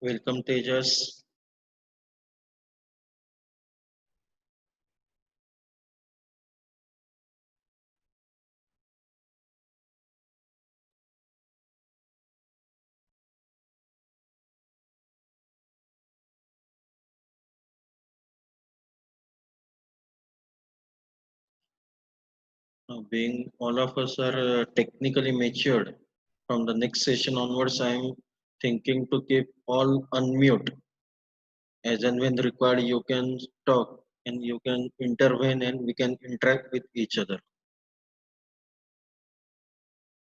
Welcome, Tejas. Being all of us are technically matured, from the next session onwards, I'm thinking to keep all unmute. As and when required, you can talk and you can intervene and we can interact with each other.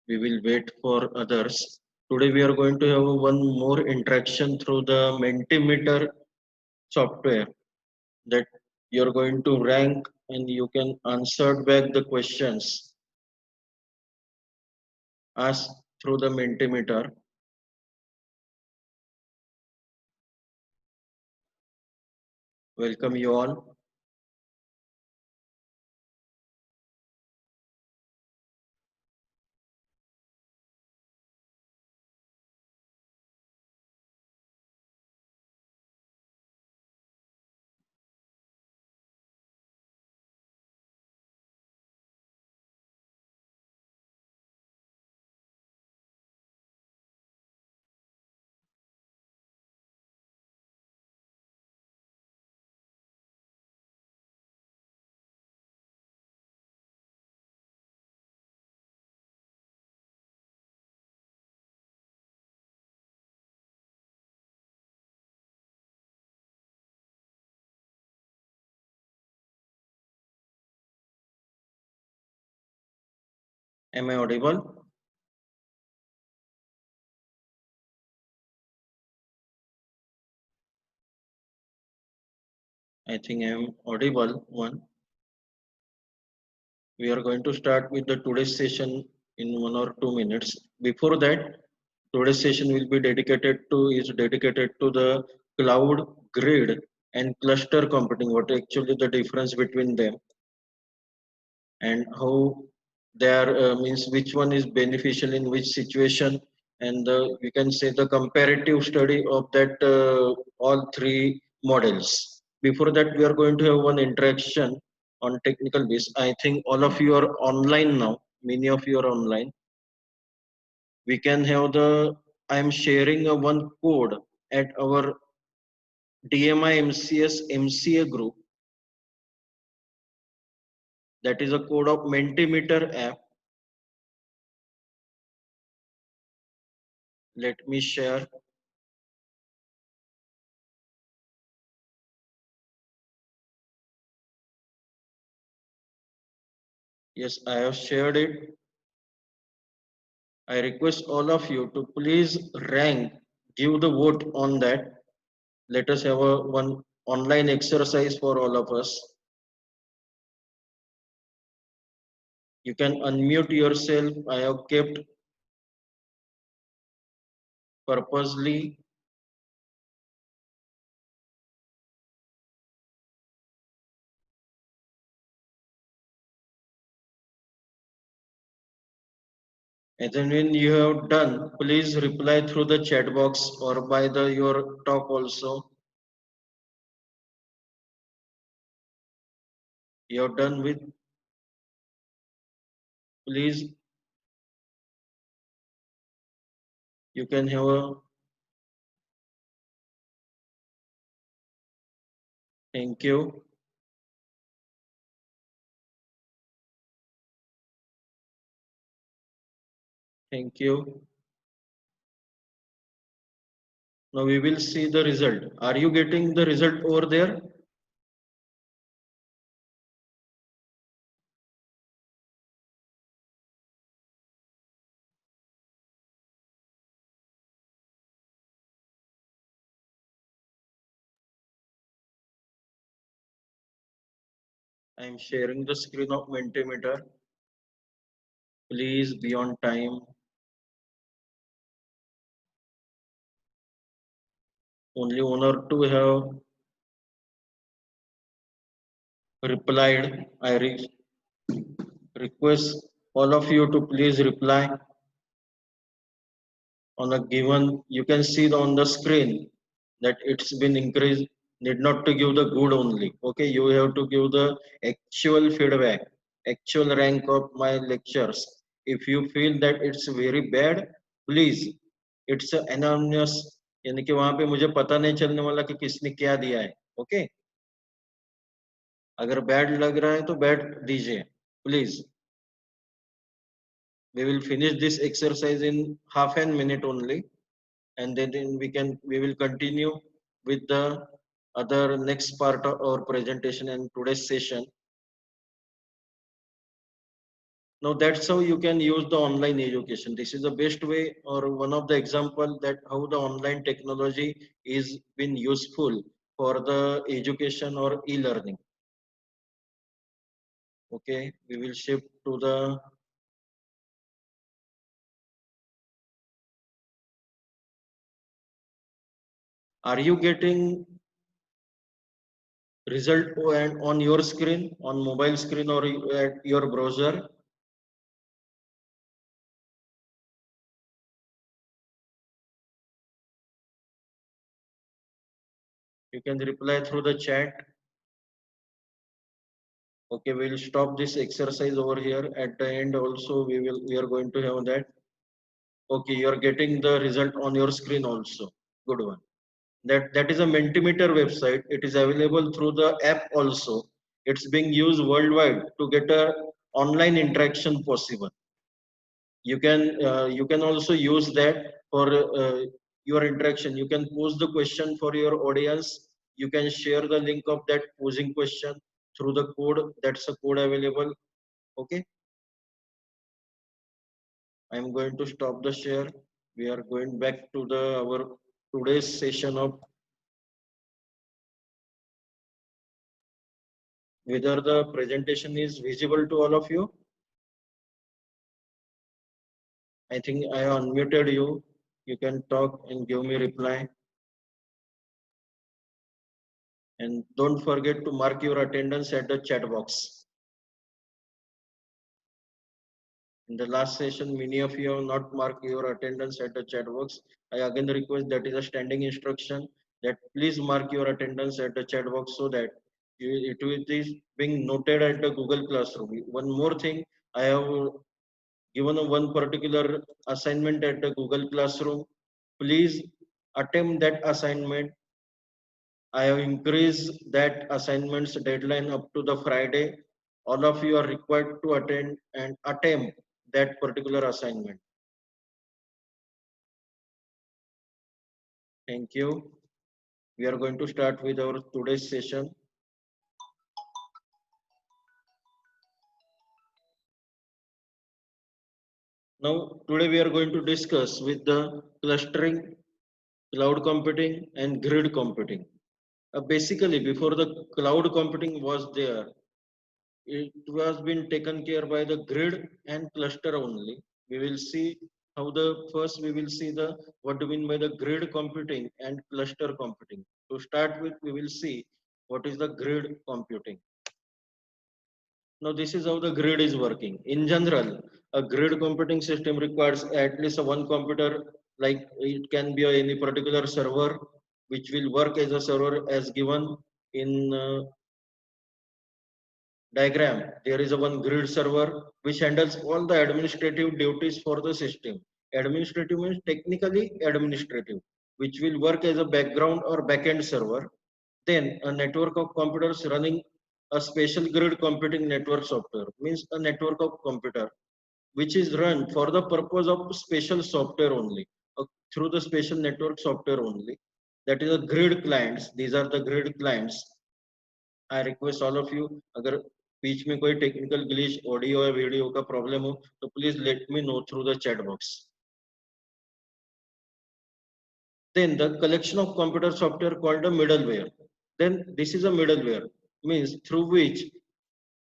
We will wait for others. Today, we are going to have one more interaction through the Mentimeter software that you're going to rank and you can answer back the questions asked through the Mentimeter. Welcome you all. Am I audible? I think I am audible. One. We are going to start with the today's session in 1 or 2 minutes. Before that, today's session will be dedicated to the cloud grid and cluster computing. What actually the difference between them and how they are means which one is beneficial in which situation, and we can say the comparative study of that all three models. Before that, we are going to have one interaction on technical base. I think all of you are online now. Many of you are online. We can have the I am sharing a one code at our DMI MCS MCA group. That is a code of Mentimeter app. Let me share. Yes, I have shared it. I request all of you to please rank, give the vote on that. Let us have a one online exercise for all of us. You can unmute yourself. I have kept purposely. And then when you have done, please reply through the chat box or by the your talk also. You have done with, please, you can have a thank you. Thank you. Now we will see the result. Are you getting the result over there? I am sharing the screen of Mentimeter. Please be on time. Only one or two have replied. I request all of you to please reply on a given. You can see it on the screen. that it's been increased. Need not to give the good only. Okay, you have to give the actual feedback, actual rank of my lectures. If you feel that it's very bad, please, it's anonymous, यानी कि वहां पे मुझे पता नहीं चलने वाला कि किसने क्या दिया है. ओके, अगर बैड लग रहा है तो बैड दीजिए please. We will finish this exercise in half an minute only, and then we will continue with the other next part of our presentation and today's session. Now that's how you can use the online education. This is the best way or one of the example that how the online technology is been useful for the education or e-learning. Okay, we will shift to the. Are you getting result on your screen, on mobile screen or at your browser? You can reply through the chat. Okay, we'll stop this exercise over here. At the end also we are going to have that. Okay, you are getting the result on your screen also. Good one. That is a Mentimeter website. It is available through the app also. It's being used worldwide to get a online interaction possible. You can also use that for your interaction. You can pose the question for your audience. You can share the link of that posing question through the code. That's a code available. Okay, I'm going to stop the share. We are going back to the our today's session of whether the presentation is visible to all of you. I think I unmuted you. You can talk and give me reply. And don't forget to mark your attendance at the chat box. In the last session, many of you have not marked your attendance at the chat box. I again request, that is a standing instruction, that please mark your attendance at the chat box so that it will be being noted at the Google Classroom. One more thing, I have given a one particular assignment at the Google Classroom. Please attempt that assignment. I have increased that assignment's deadline up to the Friday. All of you are required to attend and attempt that particular assignment. Thank you. We are going to start with our today's session. Now, today we are going to discuss with the clustering, cloud computing, and grid computing. Basically, before the cloud computing was there, it was been taken care by the grid and cluster only. We will see how the first we will see the what do you mean by the grid computing and cluster computing. To start with, we will see what is the grid computing. Now this is how the grid is working. In general, a grid computing system requires at least a one computer, like it can be any particular server which will work as a server as given in diagram. There is a one grid server which handles all the administrative duties for the system. Administrative means technically administrative, which will work as a background or backend server. Then a network of computers running a special grid computing network software means a network of computer which is run for the purpose of special software only, through the special network software only. That is a grid clients. These are the grid clients. I request all of you, अगर बीच में कोई technical glitch audio या video का problem हो तो please let me know through the chat box. Then the collection of computer software called a middleware. Then this is a middleware, means through which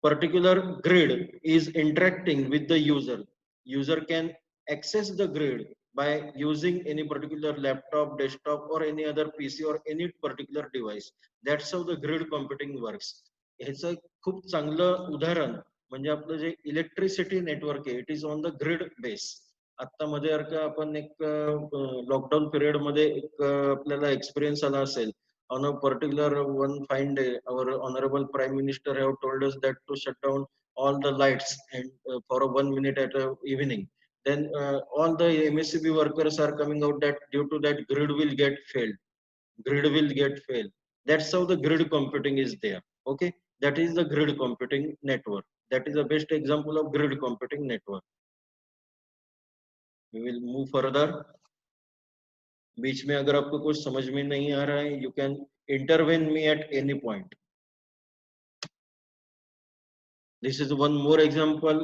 particular grid is interacting with the user. User can access the grid by using any particular laptop, desktop or any other PC or any particular device. That's how the grid computing works. ह्याचं खूप चांगलं उदाहरण म्हणजे आपलं जे electricity network आहे, it is on the grid base. आता मध्ये आपण एक लॉकडाऊन पिरियड मध्ये एक आपल्याला एक्सपिरियन्स आला असेल. On a particular one fine day, our honorable Prime Minister have told us that to shut down all the lights and for a 1 minute at evening. Then all the MSCB workers are coming out that due to that grid will get failed. Grid will get failed. That's how the grid computing is there. Okay, that is the grid computing network. That is the best example of grid computing network. We will move further. बीच में अगर आपको कुछ समझ में नहीं आ रहा है, you can intervene me at any point. This is one more example,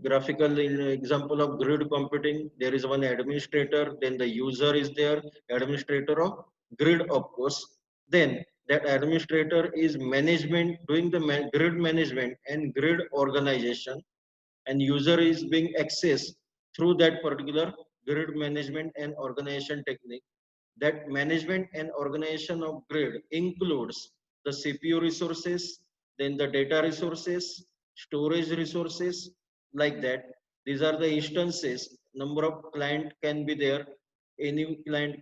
graphical example of grid computing. There is one administrator, then the user is there, administrator of grid, of course. Then that administrator is management, doing the grid management and grid organization, and user is being accessed through that particular grid management and organization technique. That management and organization of grid includes the CPU resources, then the data resources, storage resources, like that. These are the instances. Number of client can be there. Any client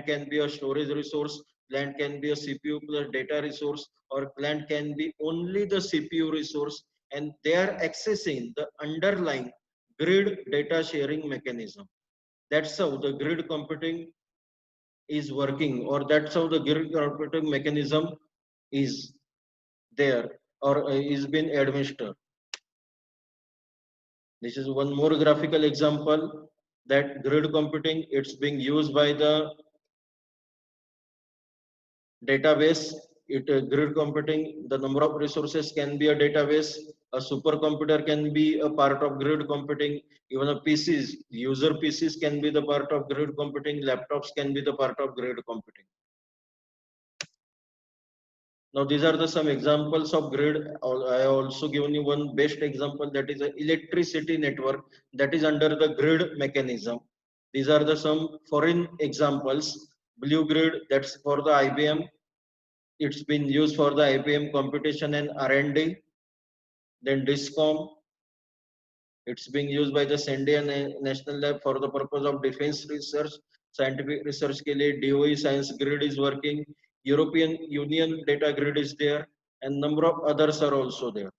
can be a storage resource, client can be a CPU plus data resource, or client can be only the CPU resource, and they are accessing the underlying grid data sharing mechanism. That's how the grid computing is working, or that's how the grid computing mechanism is there, or is being administered. This is one more graphical example that grid computing, it's being used by the database. Grid computing, the number of resources can be a database. A supercomputer can be a part of grid computing. Even a PCs, user PCs can be the part of grid computing. Laptops can be the part of grid computing. Now these are the some examples of grid. I also given you one best example, that is an electricity network that is under the grid mechanism. These are the some foreign examples. Blue grid, that's for the IBM. It's been used for the IBM computation and R&D. Then DISCOM, it's being used by the Sandia National Lab for the purpose of defense research. Scientific research के लिए DOE Science Grid is working. European Union data grid is there, and number of others are also there.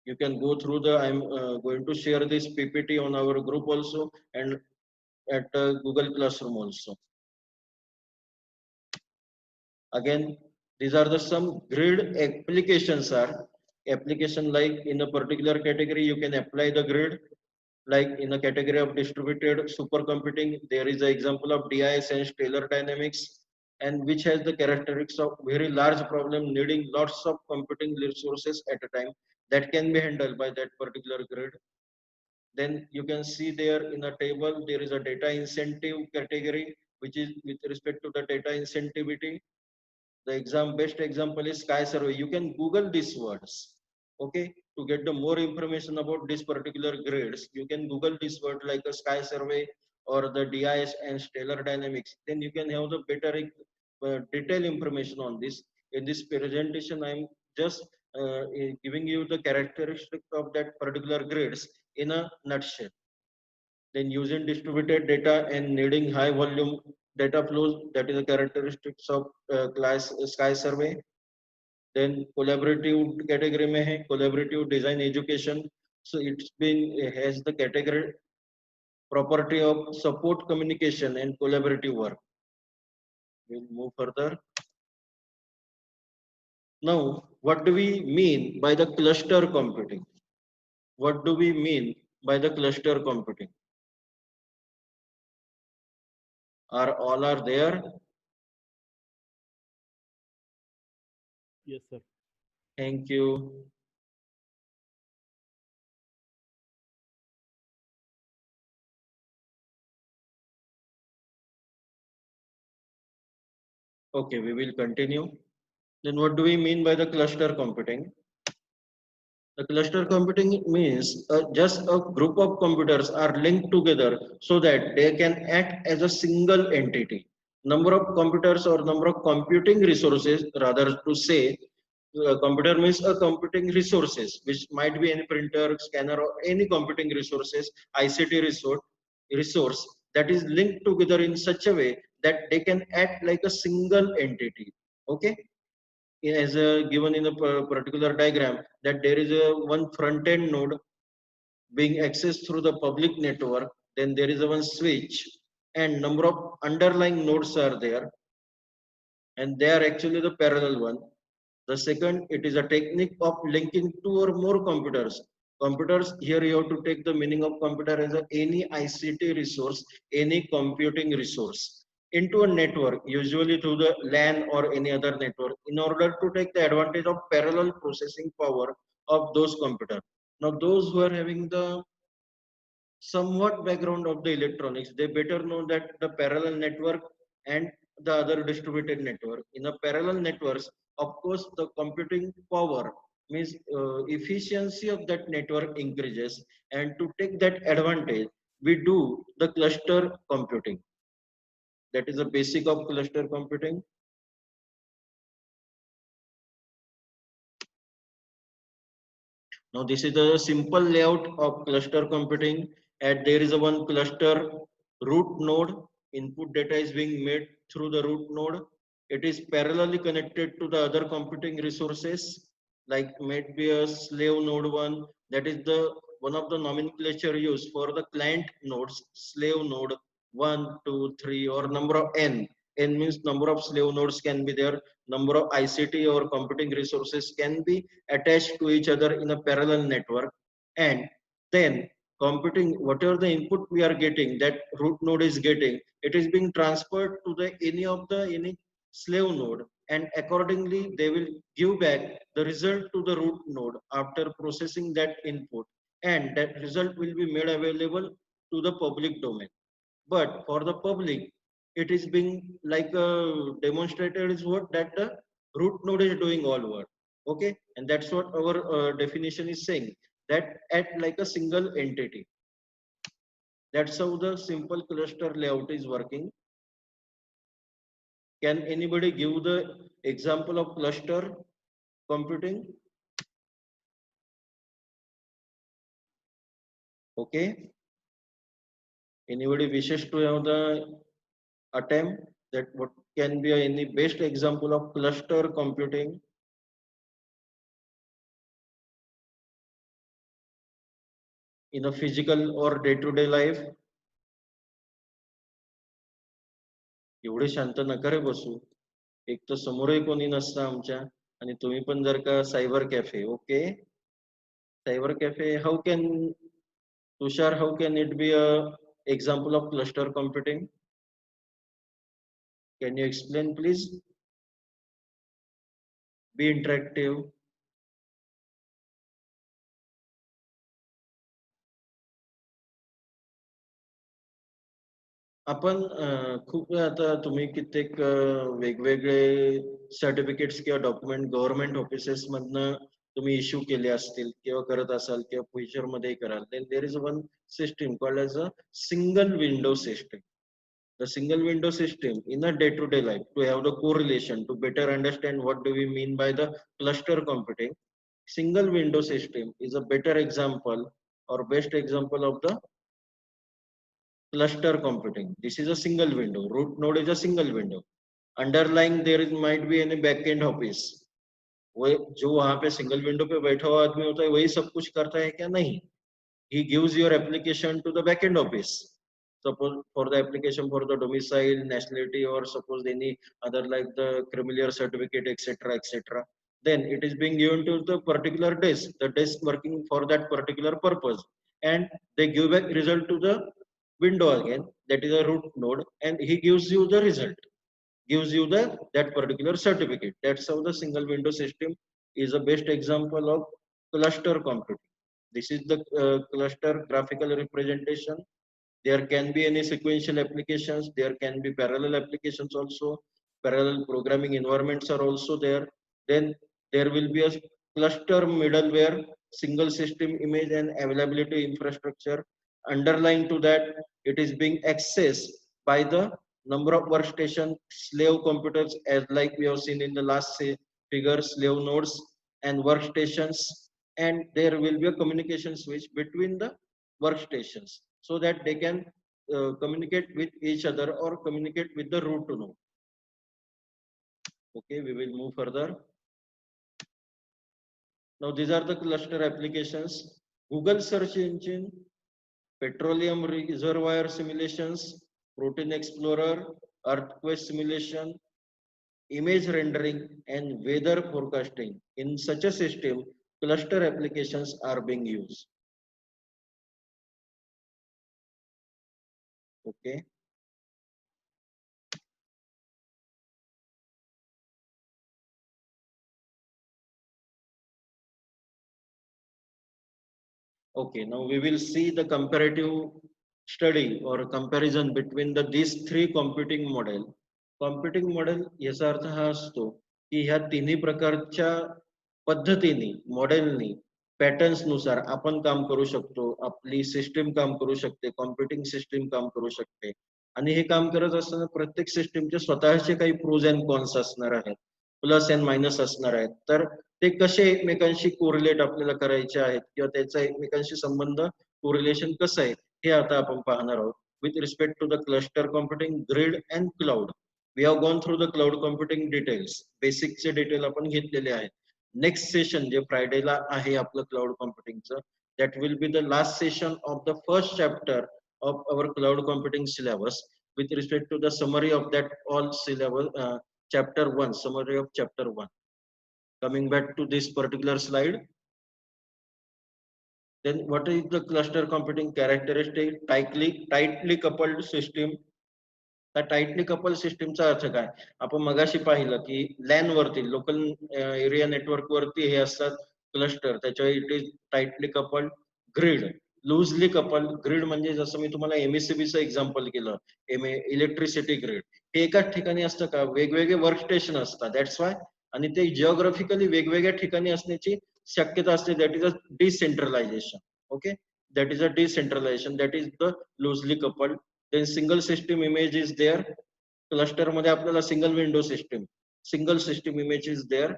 You can go through the, I'm going to share this PPT on our group also, and at Google Classroom also. Again, these are the some grid applications are. Application like in a particular category, you can apply the grid. Like in a category of distributed supercomputing, there is an example of DIS and stellar dynamics, and which has the characteristics of very large problem needing lots of computing resources at a time, that can be handled by that particular grid. Then you can see there in a table, there is a data incentive category, which is with respect to the data incentivity. The best example is Sky Survey. You can Google these words, okay, to get the more information about this particular grids. You can Google this word like a Sky Survey or the DIS and stellar dynamics. Then you can have the better detailed information on this. In this presentation, I'm just giving you the characteristics of that particular grids in a nutshell. Then using distributed data and needing high volume data flows, that is the characteristics of class Sky Survey. Then collaborative category में है collaborative design education. So it's been has the category property of support communication and collaborative work. We'll move further. Now, what do we mean by the cluster computing? What do we mean by the cluster computing? All are there? Yes, sir. Thank you. Okay, we will continue. Then what do we mean by the cluster computing? The cluster computing means just a group of computers are linked together so that they can act as a single entity. Number of computers or number of computing resources, rather to say, Computer means a computing resources, which might be any printer, scanner, or any computing resources, ICT resource that is linked together in such a way that they can act like a single entity. Okay, as given in the particular diagram, that there is a one front end node being accessed through the public network, then there is a one switch, and number of underlying nodes are there, and they are actually the parallel one. The second, it is a technique of linking two or more computers. Computers, here you have to take the meaning of computer as any ICT resource, any computing resource, into a network, usually through the LAN or any other network, in order to take the advantage of parallel processing power of those computers. Now, those who are having the somewhat background of the electronics, they better know that the parallel network and the other distributed network. In a parallel networks, of course, the computing power means efficiency of that network increases, and to take that advantage, we do the cluster computing. That is the basic of cluster computing. Now this is the simple layout of cluster computing, and there is a one cluster root node. Input data is being made through the root node. It is parallelly connected to the other computing resources, like might be a slave node one. That is the one of the nomenclature used for the client nodes, slave node 1, 2, 3, or number of n. N means number of slave nodes can be there. Number of ICT or computing resources can be attached to each other in a parallel network, and then computing whatever the input we are getting, that root node is getting, it is being transferred to the any slave node, and accordingly they will give back the result to the root node after processing that input, and that result will be made available to the public domain. But for the public, it is being like demonstrated is what that the root node is doing all work. Okay, and that's what our definition is saying, that act like a single entity. That's how the simple cluster layout is working. Can anybody give the example of cluster computing? Okay, anybody wishes to have the attempt that what can be any best example of cluster computing in a physical or day-to-day life? एवढे शांत नका रे बसू. एक तर समोरही कोणी नसतं आमच्या, आणि तुम्ही पण जर का cyber cafe. Okay, cyber cafe, how can Tushar, how can it be a example of cluster computing? Can you explain please? Be interactive. आपण खूप वेळा आता तुम्ही कित्येक वेगवेगळे सर्टिफिकेट्स किंवा डॉक्युमेंट गव्हर्नमेंट ऑफिसेस मधनं तुम्ही इश्यू केले असतील किंवा करत असाल किंवा फ्युचर मध्ये कराल. Then there is one system called as a single window system. The single window system in a day-to-day life, to have the correlation, to better understand what do we mean by the cluster computing, single window system is a better example or best example of the cluster computing. This is a single window. Root node is a single window. Underlying there is might be any backend office. वो जो वहां पे single window पे बैठा हुआ आदमी होता है वही सब कुछ करता है क्या? नहीं. He gives your application to the backend office. Suppose for the application for the domicile, nationality, or suppose any other like the criminal certificate, etc., etc. Then it is being given to the particular desk, the desk working for that particular purpose, and they give back result to the window again. That is a root node, and he gives you the result, gives you the that particular certificate. That's how the single window system is the best example of cluster computing. This is the cluster graphical representation. There can be any sequential applications, there can be parallel applications also, parallel programming environments are also there. Then there will be a cluster middleware, single system image and availability infrastructure. Underlying to that, it is being accessed by the number of workstation slave computers, as like we have seen in the last figure, slave nodes, and workstations, and there will be a communication switch between the workstations so that they can communicate with each other or communicate with the root node. Okay, we will move further. Now these are the cluster applications: Google search engine, petroleum reservoir simulations, protein explorer, earthquake simulation, image rendering, and weather forecasting. In such a system, cluster applications are being used. Okay. Okay, now we will see the comparative study or comparison between these three computing model. Computing model याचा अर्थ हा असतो की ह्या तिन्ही प्रकारच्या पद्धतीने मॉडेलनी patterns नुसार आपण काम करू शकतो, आपली सिस्टीम काम करू शकते, कॉम्प्युटिंग सिस्टीम काम करू शकते. आणि हे काम करत असताना प्रत्येक सिस्टीमचे स्वतःचे काही प्रोज अँड कॉन्स असणार आहेत, प्लस अँड मायनस असणार आहेत. तर ते कसे एकमेकांशी कोरिलेट आपल्याला करायचे आहेत किंवा त्याचा एकमेकांशी संबंध कोरिलेशन कसं आहे हे आता आपण पाहणार आहोत. With respect to the cluster computing, grid and cloud. We have gone through the cloud computing details. बेसिकचे डिटेल आपण घेतलेले आहेत. नेक्स्ट सेशन जे फ्रायडेला आहे आपलं क्लाउड कॉम्प्युटिंगचं, that will be the last session of the first chapter of our cloud computing syllabus with respect to the summary of that all syllabus, chapter 1, summary of chapter 1. Coming back to this particular slide, then what is the cluster computing characteristic? Tightly coupled system. त्या tightly couple सिस्टीमचा अर्थ काय? आपण मगाशी पाहिलं की LAN वरती, local area network वरती हे असतात क्लस्टर, त्याच्या it is tightly coupled. Grid loosely coupled. Grid म्हणजे जसं मी तुम्हाला एमएससीबीचं एक्झाम्पल केलं, इलेक्ट्रिसिटी ग्रिड. हे एकाच ठिकाणी असतं का? वेगवेगळे वर्क स्टेशन असतात, दॅट्स वाय. आणि ते जिओग्राफिकली वेगवेगळ्या ठिकाणी असण्याची शक्यता असते. That is a decentralisation. Okay, that is a decentralisation, that is the loosely coupled. Then single system image is there. Cluster मध्ये आपल्याला single window system, single system image is there.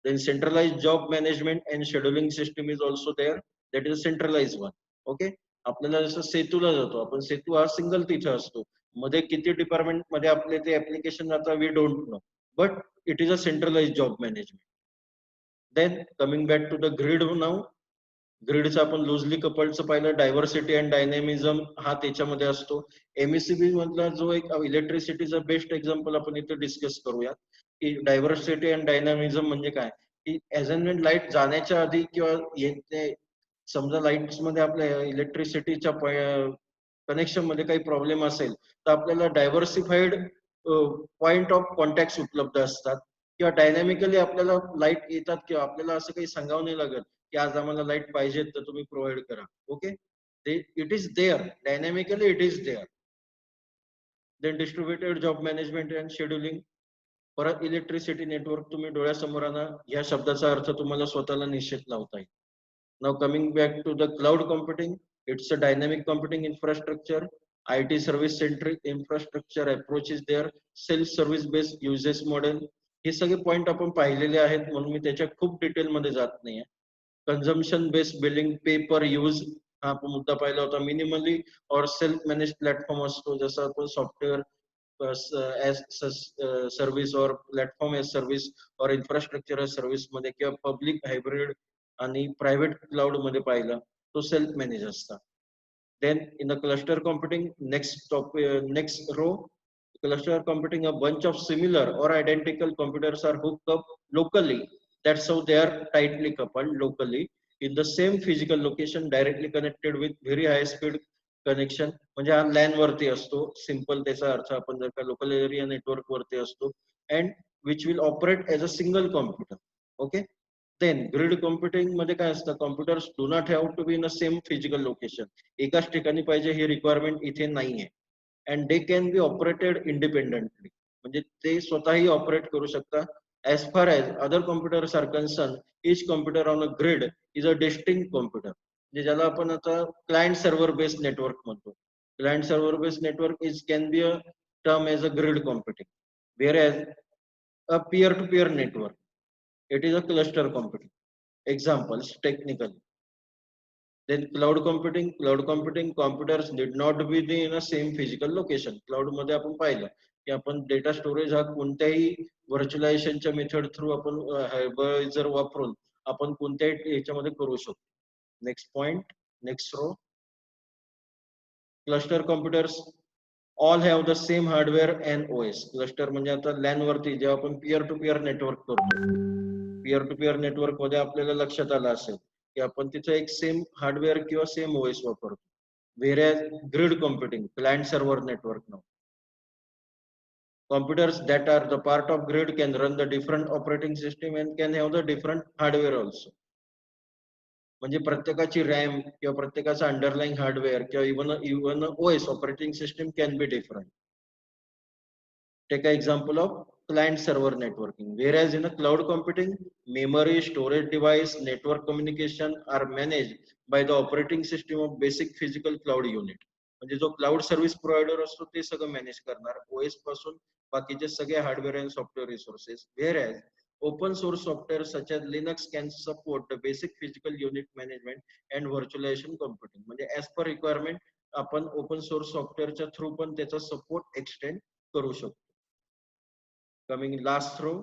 Then centralized job management and scheduling system is also there. That is a centralized one. Okay. आपल्याला जसं सेतूला जातो आपण, सेतू हा single तिथे असतो, मध्ये किती डिपार्टमेंट मध्ये आपले ते ऍप्लिकेशन जातात we don't know, but it is a centralize job management. Then coming back to the grid now. ग्रिडचं आपण लुजली कपल्डचं पाहिलं, डायव्हर्सिटी अँड डायनेमिझम हा त्याच्यामध्ये असतो. एमएससीबी मधला जो एक इलेक्ट्रिसिटीचा बेस्ट एक्झाम्पल आपण इथे डिस्कस करूया की डायव्हर्सिटी अँड डायनामिझम म्हणजे काय, की ऍज अँड वेन लाईट जाण्याच्या आधी किंवा येते, समजा लाईट्स मध्ये आपल्या इलेक्ट्रिसिटीच्या कनेक्शन मध्ये काही प्रॉब्लेम असेल तर आपल्याला डायव्हर्सिफाईड पॉइंट ऑफ कॉन्टॅक्ट उपलब्ध असतात, किंवा डायनॅमिकली आपल्याला लाईट येतात, किंवा आपल्याला असं काही सांगावं नाही लागत की आज आम्हाला लाईट पाहिजे तर तुम्ही प्रोव्हाइड करा. Okay, it is there dynamically, it is there. Then distributed job management and scheduling. परत इलेक्ट्रिसिटी नेटवर्क तुम्ही डोळ्यासमोर आणा, या शब्दाचा अर्थ तुम्हाला स्वतःला निश्चित लावता येईल. Now coming back to the cloud computing, it's a dynamic computing infrastructure. IT service centric infrastructure approach is there. Self service based uses model. हे सगळे पॉइंट आपण पाहिलेले आहेत म्हणून मी त्याच्या खूप डिटेल मध्ये जात नाहीये. कंझम्पशन बेस्ड बिलिंग, पे पर यूज हा आपण मुद्दा पाहिला होता. मिनिमली और सेल्फ मॅनेज प्लॅटफॉर्म असतो, जसं आपण सॉफ्टवेअर एज सर्व्हिस और प्लॅटफॉर्म एज सर्व्हिस और इन्फ्रास्ट्रक्चर एज सर्व्हिस मध्ये, किंवा पब्लिक हायब्रिड आणि प्रायव्हेट क्लाउड मध्ये पाहिला तो सेल्फ मॅनेज असतात. Then in the cluster computing, next row, cluster computing, a bunch of similar or identical computers are hooked up locally. That's how they are tightly coupled locally in the same physical location, directly connected with very high speed connection. म्हणजे हा LAN वरती असतो, simple त्याचा अर्थ आपण जर का local area network वरती असतो, and which will operate as a single computer. Okay. Then grid computing मध्ये काय असतं, computers do not have to be in a same physical location. एकाच ठिकाणी पाहिजे ही रिक्वायरमेंट इथे नाहीये. And they can be operated independently, म्हणजे ते स्वतःही ऑपरेट करू शकतात. As far as other computers are concern, each computer on a grid is a distinct computer. म्हणजे ज्याला आपण आता क्लायंट सर्व्हर बेस्ड नेटवर्क म्हणतो. Client server based network is can be a term as a grid computing, whereas a peer to peer network, it is a cluster computing. examples technically. Then cloud computing, computers need not be in a same physical location. Cloud मध्ये आपण पाहिलं की आपण data storage हा कोणत्याही व्हर्च्युअलायझेशनच्या method through आपण hypervisor वापरून आपण कोणत्याही याच्यामध्ये करू शकतो. Next point, next row. Cluster computers all have the same hardware and OS. Cluster म्हणजे आता लॅन वरती जेव्हा आपण पीअर टू पीअर नेटवर्क करतो, पीअर टू पीअर नेटवर्क मध्ये आपल्याला लक्षात आलं असेल की आपण तिथे एक सेम हार्डवेअर किंवा सेम ओएस वापरतो. Whereas grid computing, client server network now. Computers that are the part of grid can run the different operating system and can have the different hardware also. म्हणजे प्रत्येकाची RAM किंवा प्रत्येकाचा underlying hardware किंवा even OS operating system can be different. Take an example of client server networking. Whereas in a cloud computing, memory, storage device, network communication are managed by the operating system of basic physical cloud unit. म्हणजे जो cloud service provider असतो ते सगळं manage करणार, OS पासून बाकीचे सगळे hardware and software resources. Whereas open source software such as Linux can support the basic physical unit management and virtualization computing. म्हणजे as per requirement आपण ओपन सोर्स सॉफ्टवेअरच्या थ्रू पण त्याचा सपोर्ट एक्सटेंड करू शकतो. Coming last row,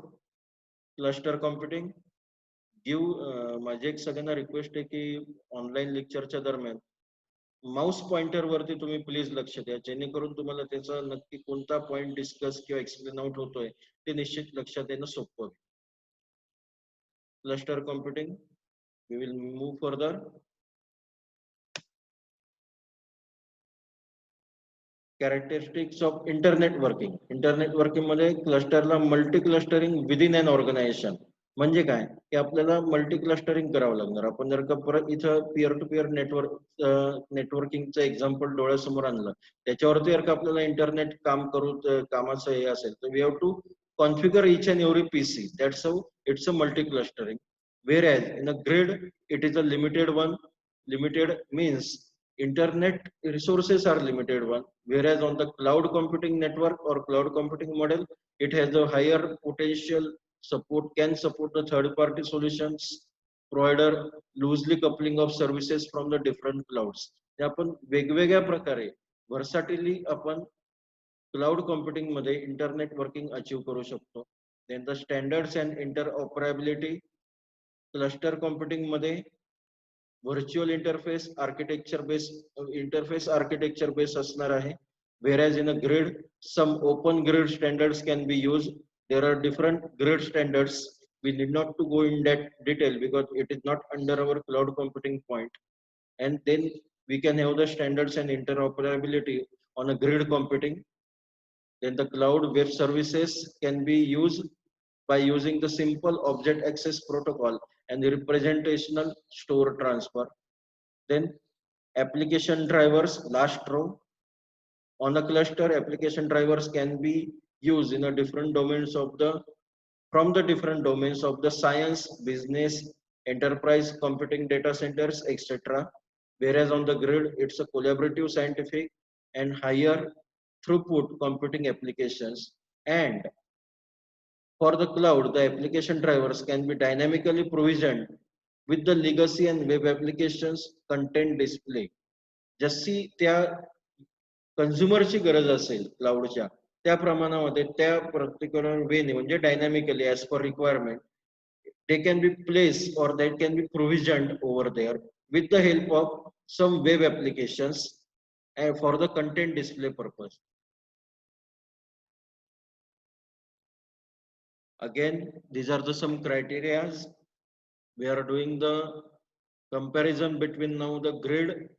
cluster computing. माझी एक सगळ्यांना रिक्वेस्ट आहे की ऑनलाईन लेक्चरच्या दरम्यान माउस पॉइंटर वरती तुम्ही प्लीज लक्ष द्या, जेणेकरून तुम्हाला त्याचा नक्की कोणता पॉइंट डिस्कस किंवा एक्सप्लेन आउट होतोय ते निश्चित लक्षात येणं सोपं होईल. Cluster computing, we will move further. Characteristics of internet working. Internet working मध्ये क्लस्टरला multi clustering within an organization. म्हणजे काय की आपल्याला मल्टी क्लस्टरिंग करावं लागणार. आपण जर का परत इथं पीअर टू पीअर नेटवर्किंगचं एक्झाम्पल डोळ्यासमोर आणलं, त्याच्यावरती जर का आपल्याला इंटरनेट कामाचं हे असेल तर we have to configure each and every PC. That's how it's a multi clustering. Whereas in a grid it is a limited one. Limited means internet resources are limited one. Whereas on the cloud computing network or cloud computing model, it has a higher potential can support the third party solutions provider, loosely coupling of services from the different clouds. आपण वेगवेगळ्या प्रकारे वर्सॅटिली आपण cloud computing मध्ये internet working achieve करू शकतो. Then the standards and interoperability. Cluster computing मध्ये virtual interface architecture base असणार आहे. Whereas in a grid, some open grid standards can be used. There are different grid standards. We need not to go in that detail because it is not under our cloud computing point. And then we can have the standards and interoperability on a grid computing. Then the cloud web services can be used by using the simple object access protocol and the representational store transfer. Then application drivers, last row. On a cluster, application drivers can be used in a different domains of from the different domains of the science, business, enterprise, computing data centers, etc. Whereas on the grid, it's a collaborative scientific and higher throughput computing applications. And for the cloud, the application drivers can be dynamically provisioned with the legacy and web applications content display. जशी त्या कंझ्युमरची गरज असेल क्लाउडच्या त्या प्रमाणामध्ये त्या particular वेने म्हणजे dynamically as per requirement they can be placed or that can be provisioned over there with the help of some web applications and for the content display purpose. Again, these are the some criterias. We are doing the comparison between now the grid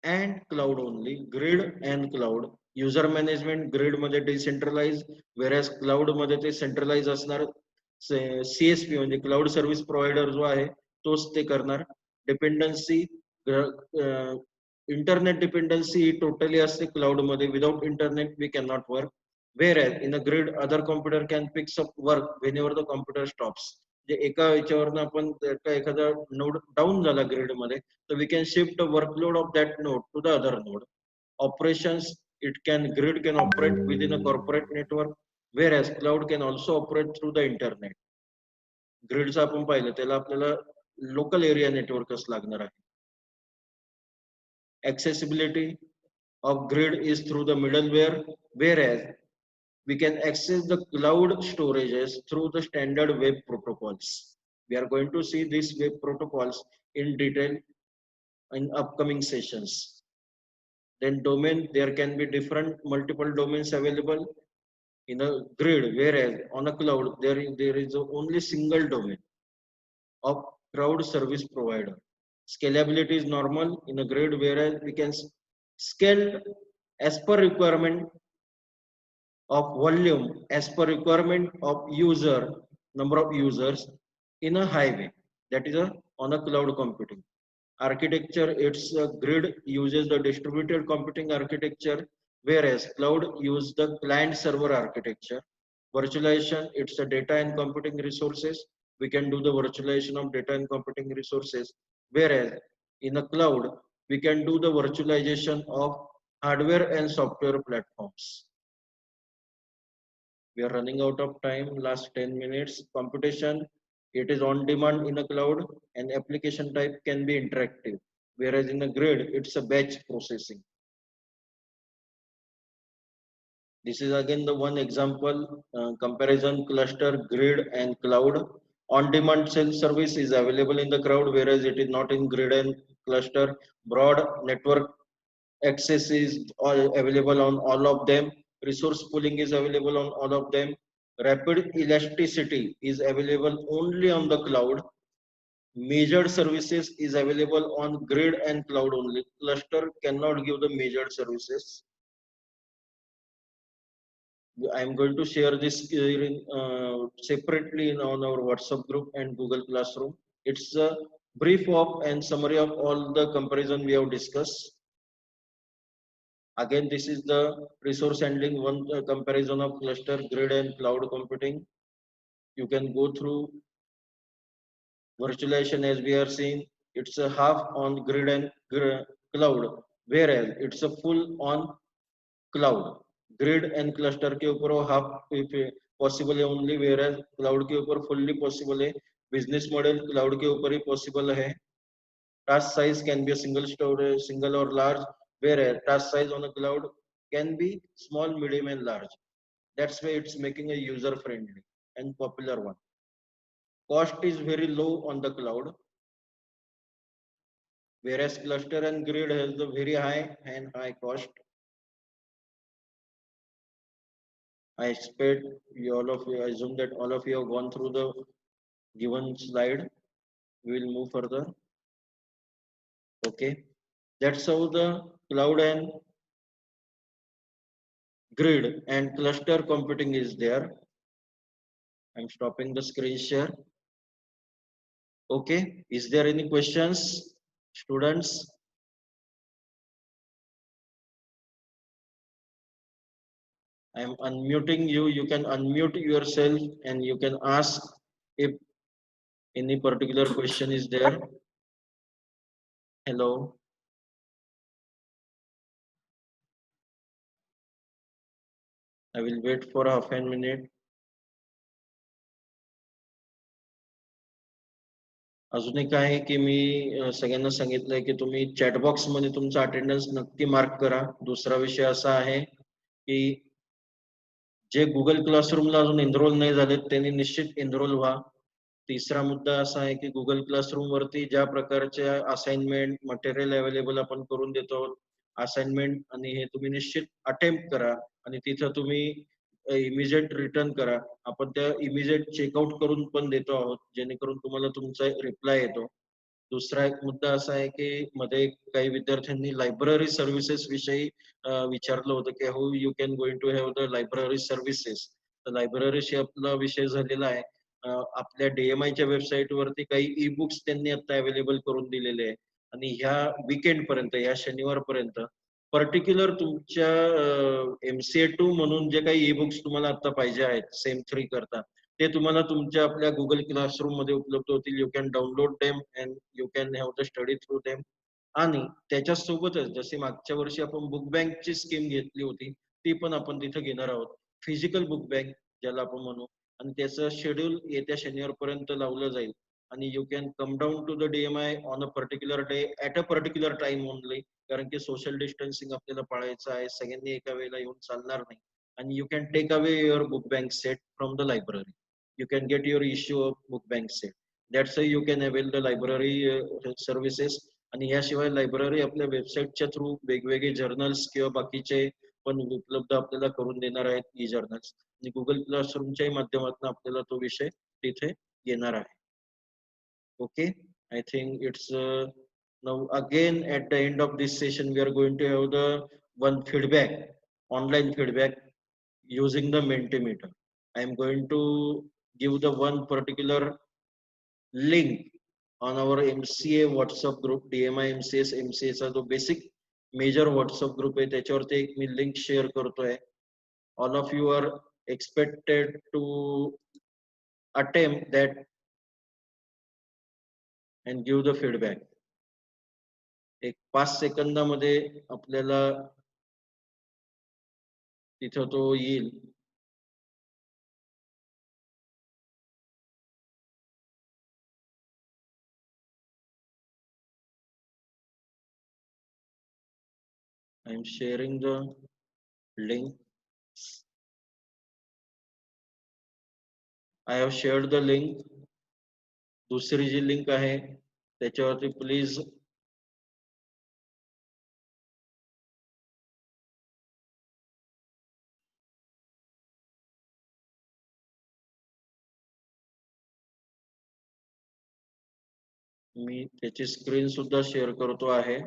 and cloud only. Grid and cloud. User management grid मध्ये decentralized, whereas cloud मध्ये ते centralized असणार. CSP म्हणजे cloud service provider जो आहे तोच ते करणार. डिपेंडन्सी, इंटरनेट डिपेंडन्सी ही टोटली असते क्लाउड मध्ये. Without internet we can not work. Whereas in a grid, other computer can pick up work whenever the computer stops. जे एका याच्यावरनं आपण एखादा नोड डाऊन झाला ग्रिड मध्ये तर we can shift the workload of that node to the other node. Operations, grid can operate within a corporate network, whereas cloud can also operate through the internet. ग्रिडचं आपण पाहिलं त्याला आपल्याला local area नेटवर्कच लागणार आहे. Accessibility of grid is through the middleware, whereas we can access the cloud storages through the standard web protocols. We are going to see these web protocols in detail in upcoming sessions. Then domain, there can be different multiple domains available in a grid, whereas on a cloud, there is only single domain of cloud service provider. Scalability is normal in a grid, whereas we can scale as per requirement of volume, as per requirement of number of users in a highway. That is on a cloud computing. Architecture, its grid uses the distributed computing architecture, whereas cloud use the client server architecture. Virtualization, it's a data and computing resources. We can do the virtualization of data and computing resources, whereas in a cloud, we can do the virtualization of hardware and software platforms. We are running out of time, last 10 minutes. Computation, it is on demand in a cloud, and application type can be interactive, whereas in a grid, it's a batch processing. This is again the one example, comparison cluster, grid and cloud. On-demand self-service is available in the cloud, whereas it is not in grid and cluster. Broad network access is all available on all of them. Resource pooling is available on all of them. Rapid elasticity is available only on the cloud. Measured services is available on grid and cloud only. Cluster cannot give the measured services. I am going to share this separately on our WhatsApp group and Google Classroom. It's a brief of and summary of all the comparison we have discussed. Again, this is the resource handling, one comparison of cluster, grid and cloud computing. You can go through virtualization as we are seeing. It's a half on grid and cloud, whereas it's a full on cloud. Grid and cluster के ऊपर वो half possible है only, whereas cloud के ऊपर fully possible है. Business model cloud के ऊपर ही possible है. Task size can be a single or large, whereas task size on a cloud can be small, medium, and large. That's why it's making a user friendly and popular one. Cost is very low on the cloud, whereas cluster and grid has the very high cost. I expect all of you, I assume that all of you have gone through the given slide. We will move further. Okay, that's how the cloud and grid and cluster computing is there. I'm stopping the screen share. Okay, is there any questions, students? I'm unmuting you. You can unmute yourself and you can ask if any particular question is there. Hello. I will wait for half a minute. अजून एक आहे की मी सगळ्यांना सांगितलंय की तुम्ही chat box मध्ये तुमचा अटेंडन्स नक्की मार्क करा. दुसरा विषय असा आहे की जे गुगल क्लासरूमला अजून एनरोल नाही झालेत त्यांनी निश्चित एनरोल व्हा. तिसरा मुद्दा असा आहे की गुगल क्लासरूम वरती ज्या प्रकारचे असाइनमेंट मटेरियल अवेलेबल आपण करून देतो, असाइनमेंट आणि हे तुम्ही निश्चित अटेम्प्ट करा आणि तिथं तुम्ही इमिजिएट रिटर्न करा. आपण त्या इमिजिएट चेकआउट करून पण देतो आहोत, जेणेकरून तुम्हाला तुमचा रिप्लाय येतो. दुसरा एक मुद्दा असा आहे की मध्ये काही विद्यार्थ्यांनी लायब्ररी सर्व्हिसेस विषयी विचारलं होतं की how you can going to have the library services. तर लायब्ररीशी आपला विषय झालेला आहे. आपल्या DMIच्या वेबसाईट वरती काही ई बुक्स त्यांनी आता अवेलेबल करून दिलेले आहे आणि ह्या वीकेंड पर्यंत, या शनिवारपर्यंत पर्टिक्युलर तुमच्या MCA2 म्हणून जे काही ई बुक्स तुम्हाला आता पाहिजे आहेत सेम 3 करता, ते तुम्हाला तुमच्या आपल्या गुगल क्लासरूम मध्ये उपलब्ध होतील. You can download them and you can have the study through them. आणि त्याच्या सोबतच जसे मागच्या वर्षी आपण बुक बँकची स्कीम घेतली होती, ती पण आपण तिथे घेणार आहोत. फिजिकल बुक बँक ज्याला आपण म्हणू, आणि त्याचं शेड्यूल येत्या शनिवारपर्यंत लावलं जाईल. आणि you can come down to the DMI on a particular day at a particular time only, कारण की social distancing आपल्याला पाळायचं आहे, सगळ्यांनी एका वेळेला येऊन चालणार नाही. आणि you can take away your book bank set from the library. You can get your issue of book bank set. That's why you can avail the library services. आणि याशिवाय लायब्ररी आपल्या वेबसाईटच्या थ्रू वेगवेगळे जर्नल्स किंवा बाकीचे पण उपलब्ध आपल्याला करून देणार आहेत ई जर्नल्स. आणि गुगल क्लासरूमच्याही माध्यमातून आपल्याला तो विषय तिथे येणार आहे. Okay, I think it's now again at the end of this session we are going to have the one feedback, online feedback using the Mentimeter. I am going to give the one particular link on our MCA WhatsApp group, DMI MCS MCA चा जो basic major WhatsApp group आहे त्याच्यावरती एक मी link share करतोय. All of you are expected to attempt that and give the feedback. एक 5 सेकंदामध्ये आपल्याला तिथं तो येईल. I am sharing the link. I have shared the link. दुसरी जी लिंक आहे त्याच्यावरती प्लीज मी त्याची स्क्रीन सुद्धा शेअर करतो आहे.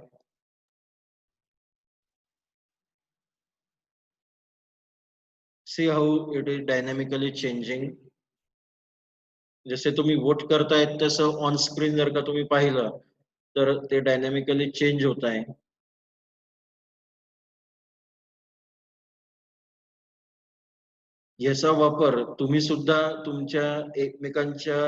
See how it is dynamically changing. जसे तुम्ही वोट करतायत तसं ऑन स्क्रीन जर का तुम्ही पाहिलं तर ते डायनॅमिकली चेंज होत आहे. याचा वापर तुम्ही सुद्धा तुमच्या एकमेकांच्या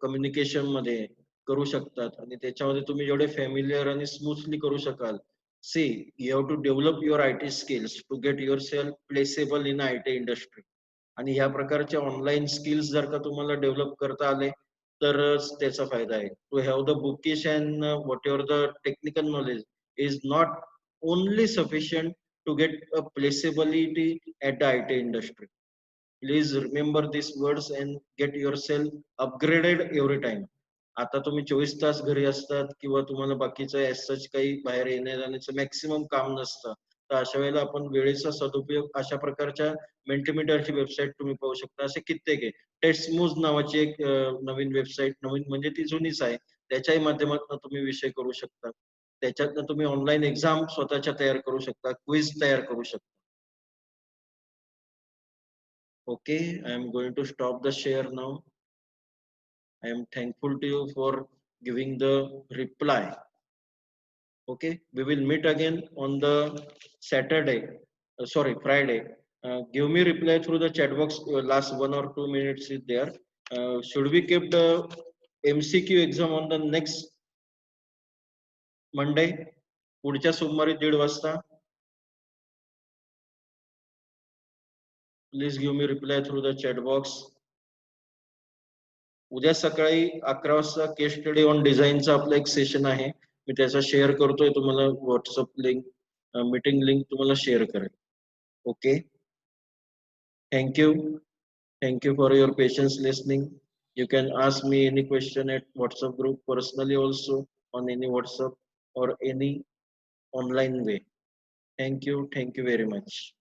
कम्युनिकेशन मध्ये करू शकतात आणि त्याच्यामध्ये तुम्ही जेवढे फॅमिलियर आणि स्मूथली करू शकाल. See you have to develop your IT skills to get yourself placeable in IT industry. आणि ह्या प्रकारच्या ऑनलाईन स्किल्स जर का तुम्हाला डेव्हलप करता आले तरच त्याचा फायदा आहे. To have the bookish and whatever the technical knowledge is not only sufficient to get a placeability at the IT industry. Please remember these words and get yourself upgraded every time. आता तुम्ही 24 तास घरी असतात किंवा तुम्हाला बाकीचं as such काही बाहेर येण्या जाण्याचं मॅक्सिमम काम नसतं. तर अशा वेळेला आपण वेळेचा सदुपयोग अशा प्रकारच्या मेंटीमीटरची वेबसाईट तुम्ही पाहू शकता. असे कित्येक आहे. टेस्टमूज नावाची एक नवीन वेबसाईट, नवीन म्हणजे ती जुनीच आहे. त्याच्याही माध्यमातून तुम्ही विषय करू शकता. त्याच्यातनं तुम्ही ऑनलाईन एक्झाम स्वतःच्या तयार करू शकता, क्विज तयार करू शकता. Okay, I am going to stop the share now. I am thankful to you for giving the reply. Okay, we will meet again on the Saturday, Friday. Give me reply through the chat box. Last 1 or 2 minutes is there. Should we keep the MCQ exam on the next Monday? पुढच्या सोमवारी 1:30 वाजता. Please give me reply through the chat box. उद्या सकाळी 11 वाजता case study on डिझाईनचा आपला एक session आहे. मी त्याचा शेअर करतोय तुम्हाला व्हॉट्सअप लिंक, मीटिंग लिंक तुम्हाला शेअर करेल. Okay, thank you for your patience listening. You can ask me any question at WhatsApp group personally also on any WhatsApp or any online way. Thank you very much.